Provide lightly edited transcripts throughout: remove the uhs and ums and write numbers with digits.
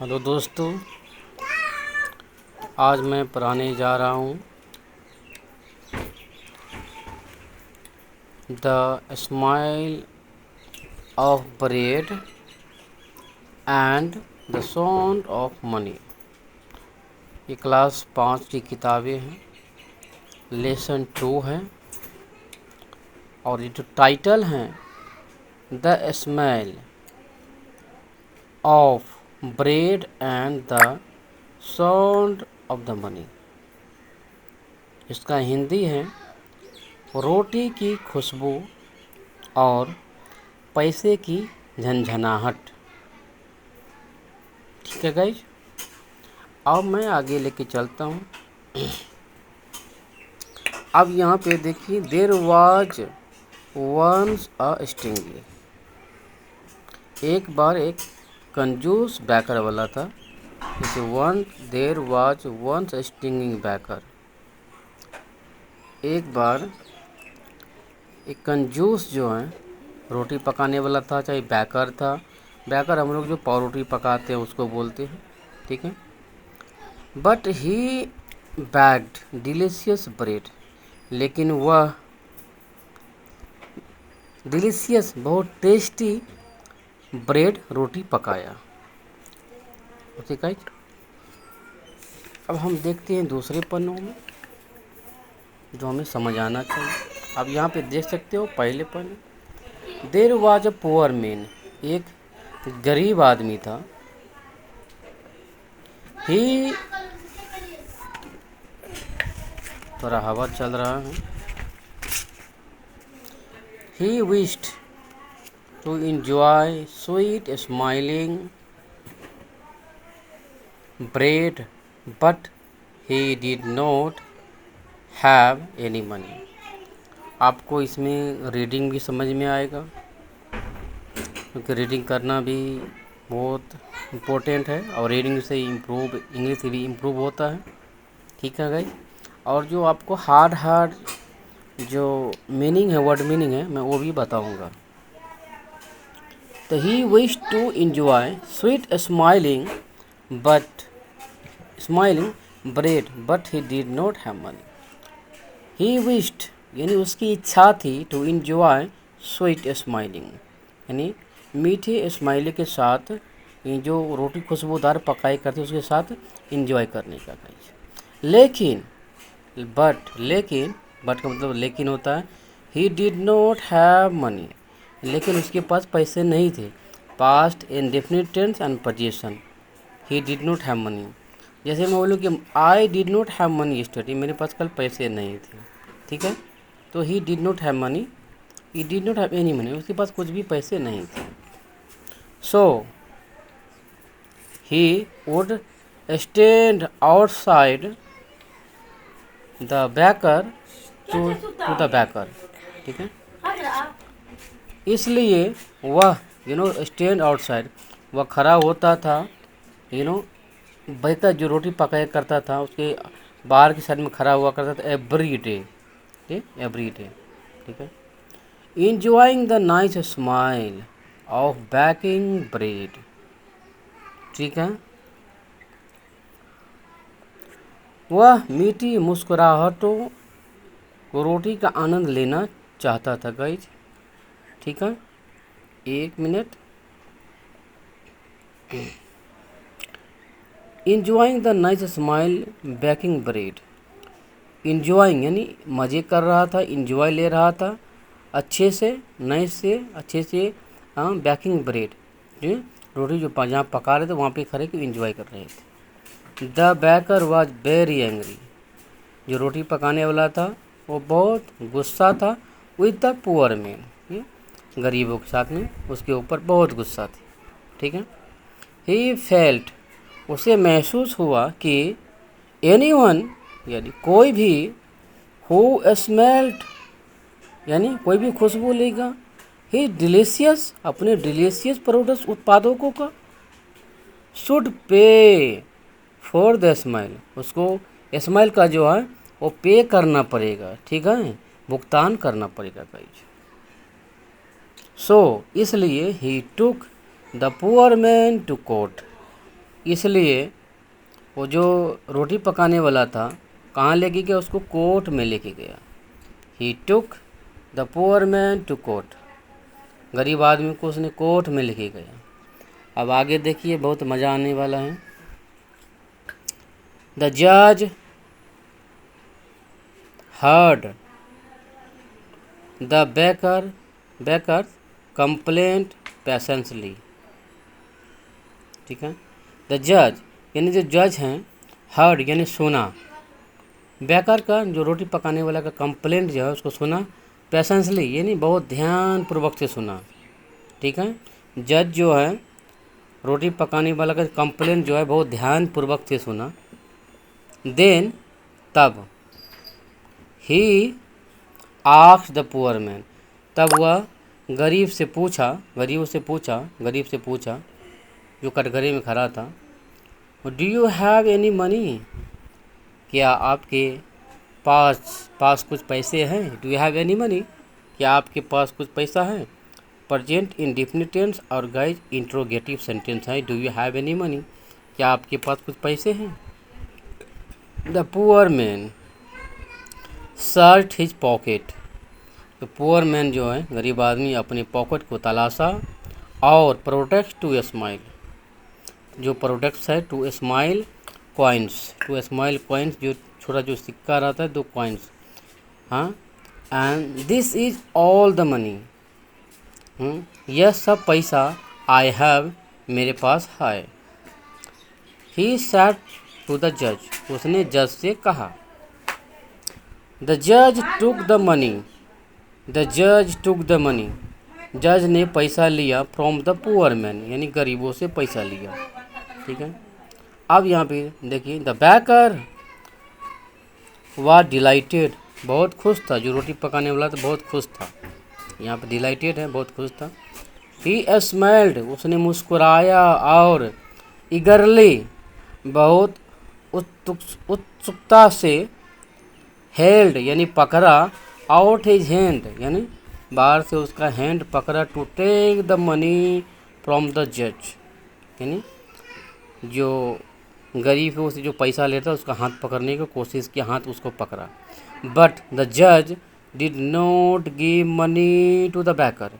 Hello दोस्तों, आज मैं पढ़ाने जा रहा हूँ the smile of bread and the sound of money. ये क्लास 5 की किताबें हैं, लेसन 2 है और ये जो टाइटल हैं the smile of bread and the sound of the money. इसका हिंदी है रोटी की खुशबू और पैसे की झंझनाहट। ठीक है गाइज, अब मैं आगे लेके चलता हूँ। अब यहाँ पे देखिए, there was once a stingy. एक बार एक कंजूस बैकर वाला था। There was once a stinging baker. एक बार एक कंजूस जो है रोटी पकाने वाला था, चाहे बैकर था। बैकर हम लोग जो पाव रोटी पकाते हैं उसको बोलते हैं, ठीक है। But he bagged delicious bread, लेकिन वह डिलीशियस बहुत टेस्टी ब्रेड रोटी पकाया। ठीक है, अब हम देखते हैं दूसरे पन्नों में जो हमें समझ आना चाहिए। अब यहाँ पे देख सकते हो पहले पन्ने, there was a poor man. एक गरीब आदमी था। ही, थोड़ा हवा चल रहा है। He wished to enjoy sweet smiling bread, but he did not have any money। आपको इसमें रीडिंग भी समझ में आएगा, क्योंकि रीडिंग करना भी बहुत इम्पोर्टेंट है और रीडिंग से इम्प्रूव, इंग्लिश भी इम्प्रूव होता है। ठीक है गाइस, और जो आपको हार्ड जो मीनिंग है, वर्ड मीनिंग है, मैं वो भी बताऊंगा। तो he wish to enjoy sweet smiling bread but he did not have money. He wished यानी उसकी इच्छा थी, टू इंजॉय स्वीट स्माइलिंग यानी मीठे स्माइली के साथ, ये जो रोटी खुशबूदार पकाई करते उसके साथ इंजॉय करने का। लेकिन बट का मतलब लेकिन होता है। He did not have money, लेकिन उसके पास पैसे नहीं थे। Past indefinite tense and position. He did not have money, जैसे मैं बोलूँ कि I did not have money yesterday, मेरे पास कल पैसे नहीं थे। ठीक है, तो he did not have money, he did not have any money, उसके पास कुछ भी पैसे नहीं थे। So he would stand outside the baker to the baker. ठीक है, इसलिए वह स्टैंड आउटसाइड, वह खड़ा होता था, बैकर जो रोटी पकाया करता था उसके बाहर की साइड में खड़ा हुआ करता था एवरी डे। ठीक है, enjoying the nice smile of baking bread. ठीक है, वह मीठी मुस्कुराहटों को रोटी का आनंद लेना चाहता था गाइज। ठीक है, एक minute. Enjoying the nice smile baking bread. Enjoying यानी मज़े कर रहा था, इंजॉय ले रहा था अच्छे से, अच्छे से बेकिंग ब्रेड, रोटी जो जहाँ पका रहे थे वहाँ पे खड़े के इंजॉय कर रहे थे। The baker was very angry, जो रोटी पकाने वाला था वो बहुत गुस्सा था। विद द पुअर मैन, गरीबों के साथ में उसके ऊपर बहुत गुस्सा थी। ठीक है, ही फेल्ट, उसे महसूस हुआ कि एनीवन यानी कोई भी, हु स्मेल्ट यानी कोई भी खुशबू लेगा, ही डिलीशियस अपने डिलीशियस प्रोडक्ट्स उत्पादों का, should pay for the smile, उसको स्माइल का जो है वो पे करना पड़ेगा। ठीक है, भुगतान करना पड़ेगा गाइज। सो इसलिए he took the poor man to court, इसलिए वो जो रोटी पकाने वाला था कहाँ लेके गया, उसको कोर्ट में लेके गया। He took the poor man to court, गरीब आदमी को उसने कोर्ट में लेके गया। अब आगे देखिए, बहुत मज़ा आने वाला है। द जज हर्ड द बेकर कंप्लेंट पैसेंसली। ठीक है, द जज यानी जो जज हैं, हर्ड यानी सुना, बेकर का जो रोटी पकाने वाला का कंप्लेंट जो है उसको सुना, पैसेंसली यानी बहुत ध्यान पूर्वक से सुना। ठीक है, जज जो है रोटी पकाने वाला का कंप्लेंट जो है बहुत ध्यान पूर्वक से सुना। देन तब, he asked the poor man, तब वह गरीब से पूछा जो कटघरे में खड़ा था, do you have any money, क्या आपके पास कुछ पैसे हैं। Do you have any money, क्या आपके पास कुछ पैसा है। प्रेजेंट इंडेफिनिट टेंस और गाइज इंट्रोगेटिव सेंटेंस है। Do you have any money, क्या आपके पास कुछ पैसे हैं। The poor man search his pocket, तो पुअर मैन जो है गरीब आदमी अपने पॉकेट को तलाशा और प्रोडक्ट्स टू स्माइल, जो प्रोडक्ट्स है टू स्माइल कॉइन्स जो छोटा जो सिक्का रहता है 2 कॉइन्स। हाँ, and this is all the money, यह सब पैसा आई हैव मेरे पास है। ही सैड टू द जज, उसने जज से कहा। द जज टुक द मनी, जज ने पैसा लिया फ्रॉम द पुअर मैन, यानी गरीबों से पैसा लिया। ठीक है, अब यहाँ पे देखिए, द बेकर वाज डिलाइटेड, बहुत खुश था, जो रोटी पकाने वाला था बहुत खुश था। यहाँ पे डिलाइटेड है, बहुत खुश था। ही स्माइल्ड, उसने मुस्कुराया, और ईगरली, बहुत उत्सुकता से, हेल्ड यानी पकड़ा, आउट हिज हैंड यानी बाहर से उसका हैंड पकड़ा, to take the money from the जज, यानी जो गरीब है उसे जो पैसा लेता है उसका हाथ पकड़ने की कोशिश की, हाथ उसको पकड़ा। बट द जज did not give money to the baker,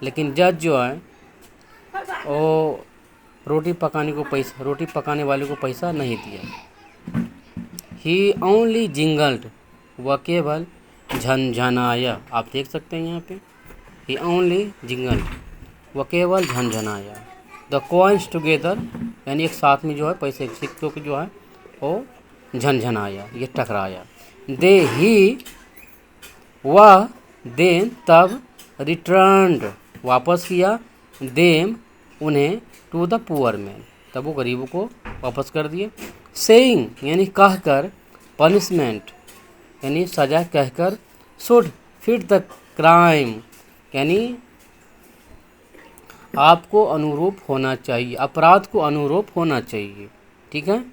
लेकिन जज जो है वो रोटी पकाने वाले को पैसा नहीं दिया। ही ओनली जिंगल्ड, वह केवल झनझनाया, आप देख सकते हैं यहाँ पे, ही ओनली जिंगल्ड, वह केवल झनझनाया। द कॉइन्स टुगेदर, यानी एक साथ में जो है पैसे सिक्कों के जो है वो झनझनाया, ये टकराया। वह देन तब, रिटर्न्ड वापस किया, देम उन्हें, टू द पुअर मैन, तब वो गरीबों को वापस कर दिए। सेइंग यानी कहकर, पनिशमेंट यानी सजा कहकर, शुड फिट द क्राइम यानी आपको अनुरूप होना चाहिए, अपराध को अनुरूप होना चाहिए। ठीक है,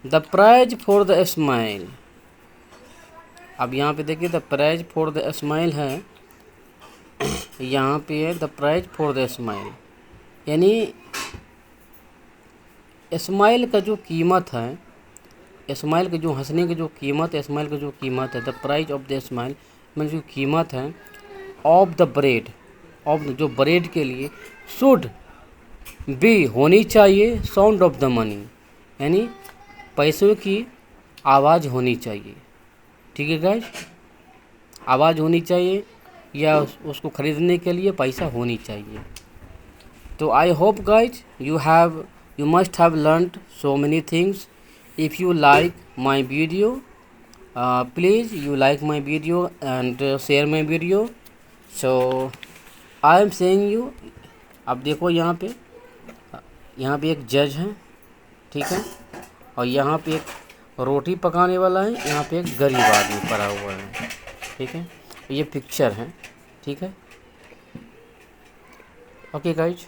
the price for the smile, अब यहाँ पे देखिए the price for the smile है, यहाँ पे है the price for the smile, यानी स्माइल का जो कीमत है, स्माइल के जो हंसने की जो कीमत है, स्माइल की जो कीमत है, the price of the smile में जो कीमत है, ऑफ द ब्रेड, ऑफ जो ब्रेड के लिए, शुड बी होनी चाहिए, साउंड ऑफ द मनी यानी पैसों की आवाज़ होनी चाहिए। ठीक है गाइस, आवाज़ होनी चाहिए, या उसको ख़रीदने के लिए पैसा होनी चाहिए। तो I hope guys you must have learned so many things. If you like my video, please you like my video and share my video. So I am saying you, अब देखो यहाँ पे एक जज है, ठीक है, और यहाँ पे एक रोटी पकाने वाला है, यहाँ पे एक गरीब आदमी पड़ा हुआ है। ठीक है, ये पिक्चर है। ठीक है, ओके गाइज।